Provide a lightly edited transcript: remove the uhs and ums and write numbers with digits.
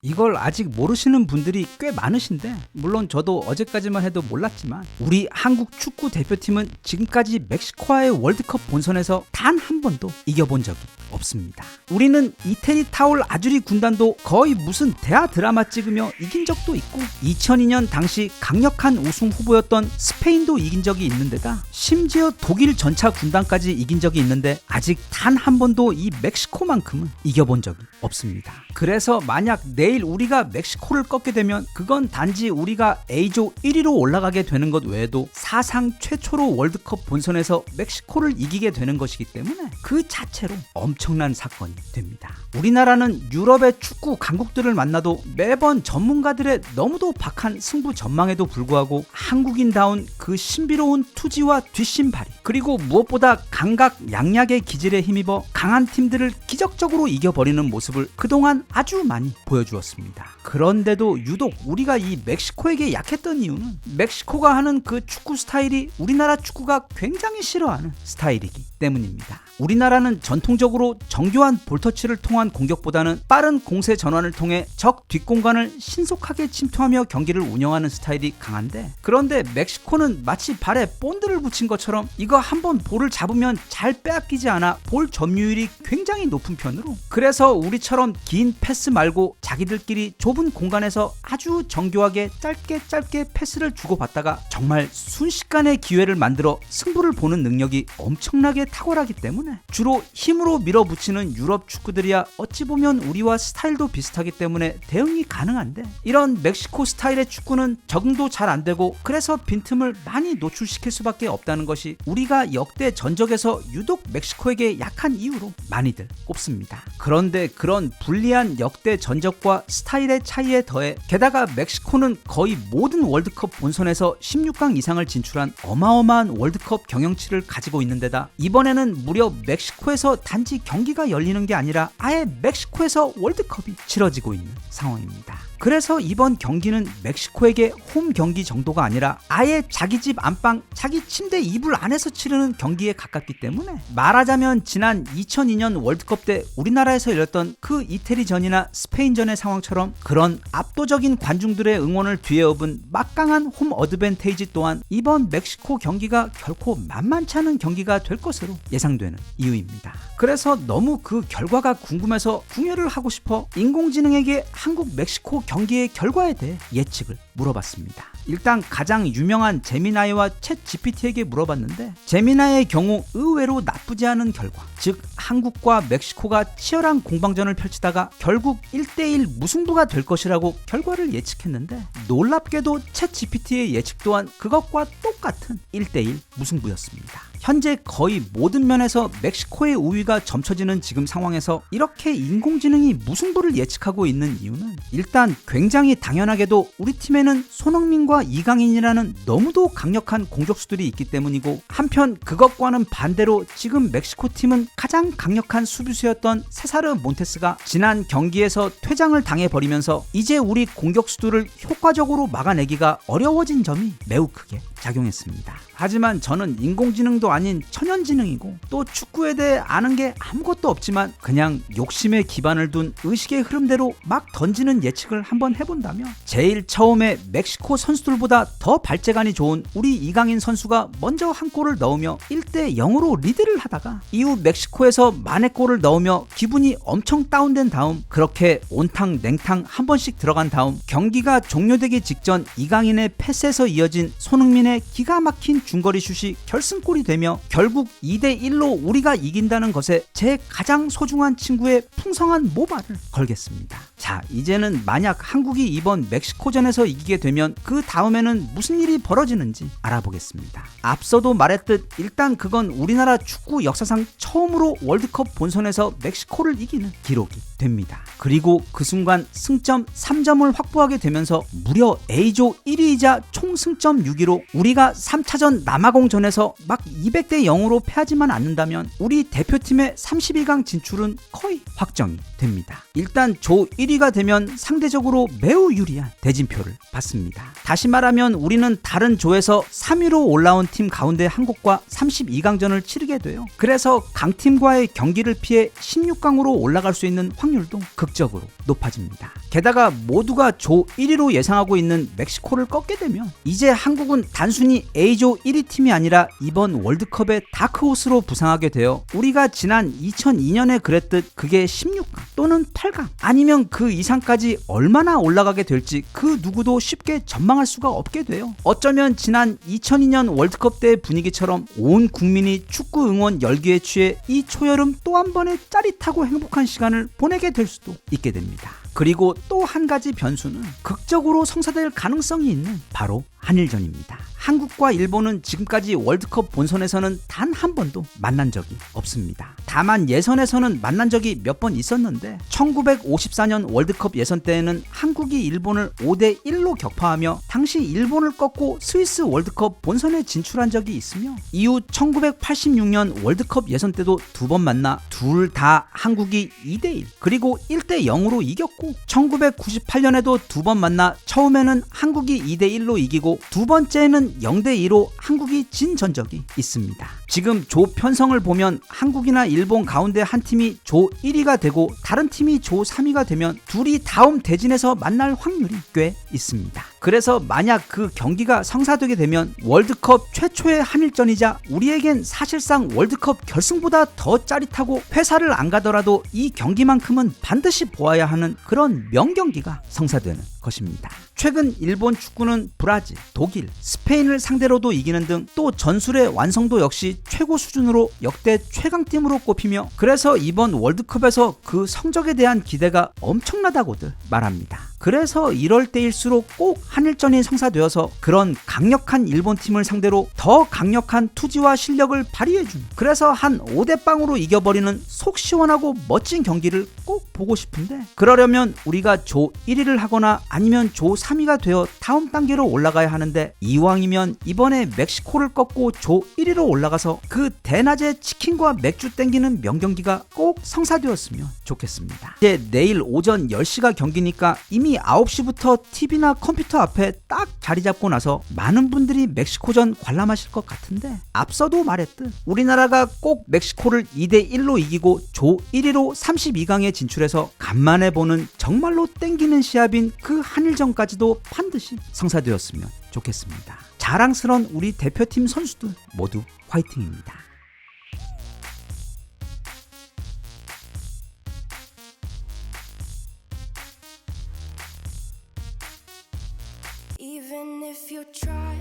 이걸 아직 모르시는 분들이 꽤 많으신데, 물론 저도 어제까지만 해도 몰랐지만 우리 한국 축구 대표팀은 지금까지 멕시코와의 월드컵 본선에서 단 한 번도 이겨본 적이 없습니다. 우리는 이태리 타올 아주리 군단도 거의 무슨 대하 드라마 찍으며 이긴 적도 있고, 2002년 당시 강력한 우승 후보였던 스페인도 이긴 적이 있는데다 심지어 독일 전차 군단까지 이긴 적이 있는데, 아직 단 한 번도 이 멕시코만큼은 이겨본 적이 없습니다. 그래서 만약 내일 우리가 멕시코를 꺾게 되면 그건 단지 우리가 A조 1위로 올라가게 되는 것 외에도 사상 최초로 월드컵 본선에서 멕시코를 이기게 되는 것이기 때문에 그 자체로 엄청난 사건이 됩니다. 우리나라는 유럽의 축구 강국들을 만나도 매번 전문가들의 너무도 박한 승부 전망에도 불구하고 한국인다운 그 신비로운 투지와 뒷심발이, 그리고 무엇보다 감각 양약의 기질에 힘입어 강한 팀들을 기적적으로 이겨버리는 모습을 그동안 아주 많이 보여주었습니다. 그런데도 유독 우리가 이 멕시코에게 약했던 이유는 멕시코가 하는 그 축구 스타일이 우리나라 축구가 굉장히 싫어하는 스타일이기 때문입니다. 우리나라는 전통적으로 정교한 볼터치를 통한 공격보다는 빠른 공세 전환을 통해 적 뒷공간을 신속하게 침투하며 경기를 운영하는 스타일이 강한데, 그런데 멕시코는 마치 발에 본드를 붙인 것처럼 이거 한번 볼을 잡으면 잘 빼앗기지 않아 볼 점유율이 굉장히 높은 편으로, 그래서 우리처럼 긴 패스 말고 자기들끼리 좁은 공간에서 아주 정교하게 짧게 패스를 주고받다가 정말 순식간에 기회를 만들어 승부를 보는 능력이 엄청나게 탁월하기 때문에 주로 힘으로 밀어붙이는 유럽 축구들이야 어찌 보면 우리와 스타일도 비슷하기 때문에 대응이 가능한데, 이런 멕시코 스타일의 축구는 적응도 잘 안되고 그래서 빈틈을 많이 노출시킬 수밖에 없다는 것이 우리가 역대 전적에서 유독 멕시코에게 약한 이유로 많이들 꼽습니다. 그런데 그런 불리한 역대 전적과 스타일의 차이에 더해 게다가 멕시코는 거의 모든 월드컵 본선에서 16강 이상을 진출한 어마어마한 월드컵 경영치를 가지고 있는데다 이번에는 무려 멕시코에서 단지 경기가 열리는 게 아니라 아예 멕시코에서 월드컵이 치러지고 있는 상황입니다. 그래서 이번 경기는 멕시코에게 홈 경기 정도가 아니라 아예 자기 집 안방, 자기 침대 이불 안에서 치르는 경기에 가깝기 때문에, 말하자면 지난 2002년 월드컵 때 우리나라에서 열렸던 그 이태리전이나 스페인전의 상황처럼 그런 압도적인 관중들의 응원을 뒤에 업은 막강한 홈 어드밴테이지 또한 이번 멕시코 경기가 결코 만만치 않은 경기가 될 것으로 예상되는 이유입니다. 그래서 너무 그 결과가 궁금해서 궁예를 하고 싶어 인공지능에게 한국 멕시코 경기의 결과에 대해 예측을 물어봤습니다. 일단 가장 유명한 제미나이와 챗 GPT에게 물어봤는데, 제미나이의 경우 의외로 나쁘지 않은 결과, 즉 한국과 멕시코가 치열한 공방전을 펼치다가 결국 1대1 무승부가 될 것이라고 결과를 예측했는데, 놀랍게도 챗 GPT의 예측 또한 그것과 똑같은 1대1 무승부였습니다. 현재 거의 모든 면에서 멕시코의 우위가 점쳐지는 지금 상황에서 이렇게 인공지능이 무승부를 예측하고 있는 이유는, 일단 굉장히 당연하게도 우리 팀에는 손흥민과 이강인이라는 너무도 강력한 공격수들이 있기 때문이고, 한편 그것과는 반대로 지금 멕시코 팀은 가장 강력한 수비수였던 세사르 몬테스가 지난 경기에서 퇴장을 당해버리면서 이제 우리 공격수들을 효과적으로 막아내기가 어려워진 점이 매우 크게 작용했습니다. 하지만 저는 인공지능도 아닌 천연지능이고 또 축구에 대해 아는 게 아무것도 없지만 그냥 욕심에 기반을 둔 의식의 흐름대로 막 던지는 예측을 한번 해본다면, 제일 처음에 멕시코 선수들보다 더 발재간이 좋은 우리 이강인 선수가 먼저 한 골을 넣으며 1대0으로 리드를 하다가 이후 멕시코에서 만회골을 넣으며 기분이 엄청 다운된 다음 그렇게 온탕 냉탕 한 번씩 들어간 다음 경기가 종료되기 직전 이강인의 패스에서 이어진 손흥민의 기가 막힌 중거리 슛이 결승골이 되며 결국 2대1로 우리가 이긴다는 것에 제 가장 소중한 친구의 풍성한 모발을 걸겠습니다. 자, 이제는 만약 한국이 이번 멕시코전에서 이기게 되면 그 다음에는 무슨 일이 벌어지는지 알아보겠습니다. 앞서도 말했듯 일단 그건 우리나라 축구 역사상 처음으로 월드컵 본선에서 멕시코를 이기는 기록이 됩니다. 그리고 그 순간 승점 3점을 확보하게 되면서 무려 A조 1위이자 총 승점 6위로 우리 우리가 3차전 남아공전에서 막 200대 0으로 패하지만 않는다면 우리 대표팀의 32강 진출은 거의 확정이 됩니다. 일단 조 1위가 되면 상대적으로 매우 유리한 대진표를 받습니다. 다시 말하면 우리는 다른 조에서 3위로 올라온 팀 가운데 한국과 32강전을 치르게 돼요. 그래서 강팀과의 경기를 피해 16강으로 올라갈 수 있는 확률도 극적으로 높아집니다. 게다가 모두가 조 1위로 예상하고 있는 멕시코를 꺾게 되면 이제 한국은 단순히 A조 1위 팀이 아니라 이번 월드컵의 다크호스로 부상하게 되어 우리가 지난 2002년에 그랬듯 그게 16강 또는 8강 아니면 그 이상까지 얼마나 올라가게 될지 그 누구도 쉽게 전망할 수가 없게 돼요. 어쩌면 지난 2002년 월드컵 때 분위기처럼 온 국민이 축구 응원 열기에 취해 이 초여름 또 한 번의 짜릿하고 행복한 시간을 보내게 될 수도 있게 됩니다. 그리고 또 한 가지 변수는 극적으로 성사될 가능성이 있는 바로 한일전입니다. 한국과 일본은 지금까지 월드컵 본선에서는 단 한 번도 만난 적이 없습니다. 다만 예선에서는 만난 적이 몇 번 있었는데 1954년 월드컵 예선 때에는 한국이 일본을 5대1로 격파하며 당시 일본을 꺾고 스위스 월드컵 본선에 진출한 적이 있으며 이후 1986년 월드컵 예선 때도 두 번 만나 둘 다 한국이 2대1 그리고 1대0으로 이겼고 1998년에도 두 번 만나 처음에는 한국이 2대1로 이기고 두 번째는 0대2로 한국이 진 전적이 있습니다. 지금 조 편성을 보면 한국이나 일본 가운데 한 팀이 조 1위가 되고 다른 팀이 조 3위가 되면 둘이 다음 대진에서 만날 확률이 꽤 있습니다. 그래서 만약 그 경기가 성사되게 되면 월드컵 최초의 한일전이자 우리에겐 사실상 월드컵 결승보다 더 짜릿하고 회사를 안 가더라도 이 경기만큼은 반드시 보아야 하는 그런 명경기가 성사되는 것입니다. 최근 일본 축구는 브라질, 독일, 스페인을 상대로도 이기는 등 또 전술의 완성도 역시 최고 수준으로 역대 최강팀으로 꼽히며 그래서 이번 월드컵에서 그 성적에 대한 기대가 엄청나다고들 말합니다. 그래서 이럴 때일수록 꼭 한일전이 성사되어서 그런 강력한 일본 팀을 상대로 더 강력한 투지와 실력을 발휘해주는 그래서 한 5대0으로 이겨버리는 속 시원하고 멋진 경기를 꼭 보고 싶은데 그러려면 우리가 조 1위를 하거나 아니면 조 3위가 되어 다음 단계로 올라가야 하는데 이왕이면 이번에 멕시코를 꺾고 조 1위로 올라가서 그 대낮에 치킨과 맥주 땡기는 명경기가 꼭 성사되었으면 좋겠습니다. 이제 내일 오전 10시가 경기니까 이미 9시부터 TV나 컴퓨터 앞에 딱 자리 잡고 나서 많은 분들이 멕시코전 관람하실 것 같은데 앞서도 말했듯 우리나라가 꼭 멕시코를 2대1로 이기고 조 1위로 32강에 진출해서 간만에 보는 정말로 땡기는 시합인 그 한일전까지도 반드시 성사되었으면 좋겠습니다. 자랑스러운 우리 대표팀 선수들 모두 화이팅입니다. Even if you try